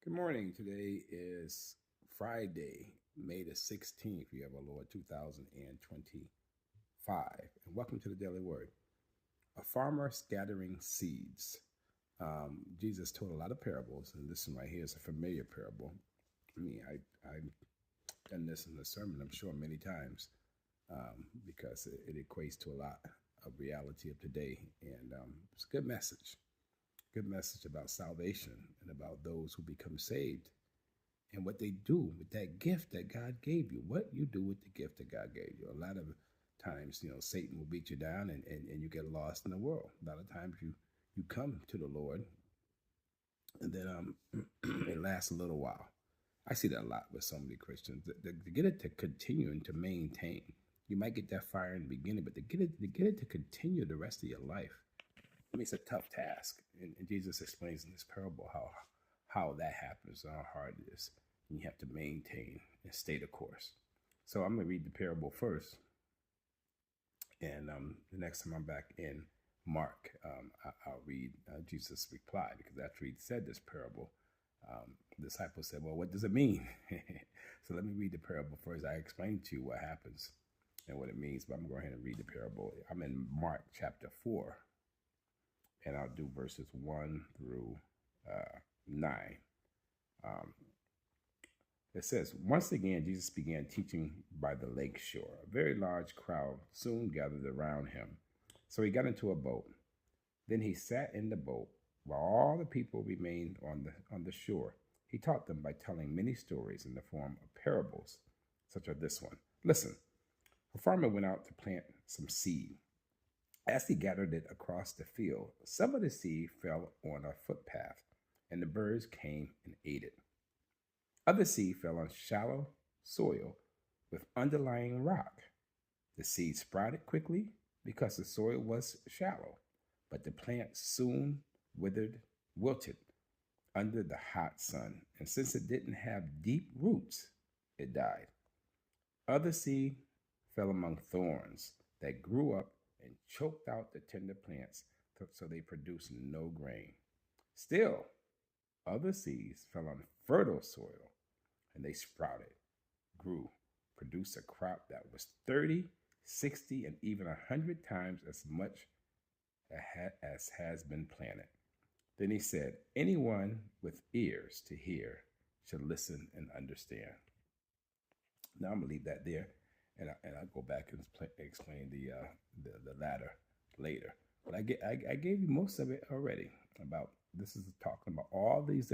Good morning. Today is Friday, May the 16th, year of our Lord 2025. And welcome to the Daily Word. A farmer scattering seeds. Jesus told a lot of parables, and this one right here is a familiar parable. I've done this in the sermon, I'm sure, many times because it equates to a lot of reality of today. And it's a good message. Good message about salvation and about those who become saved and what they do with that gift that God gave you. What you do with the gift that God gave you. A lot of times, Satan will beat you down and you get lost in the world. A lot of times you come to the Lord and then it lasts a little while. I see that a lot with so many Christians. To get it to continue and to maintain, you might get that fire in the beginning, but to get it to continue the rest of your life, it's a tough task. And Jesus explains in this parable how that happens and how hard it is. And you have to maintain and stay the course. So I'm going to read the parable first. And the next time I'm back in Mark, I'll read Jesus' reply, because after he said this parable, the disciples said, well, what does it mean? So let me read the parable first. I explained to you what happens and what it means, but I'm going to go ahead and read the parable. I'm in Mark chapter 4. And I'll do verses 1 through 9. It says, once again, Jesus began teaching by the lake shore. A very large crowd soon gathered around him. So he got into a boat. Then he sat in the boat while all the people remained on the shore. He taught them by telling many stories in the form of parables, such as this one. Listen, a farmer went out to plant some seed. As he gathered it across the field, some of the seed fell on a footpath, and the birds came and ate it. Other seed fell on shallow soil with underlying rock. The seed sprouted quickly because the soil was shallow, but the plant soon wilted under the hot sun, and since it didn't have deep roots, it died. Other seed fell among thorns that grew up and choked out the tender plants so they produced no grain. Still, other seeds fell on fertile soil, and they sprouted, grew, produced a crop that was 30, 60, and even 100 times as much as has been planted. Then he said, anyone with ears to hear should listen and understand. Now I'm going to leave that there. And I'll go back and explain the latter later. But I gave you most of it already. This is talking about all these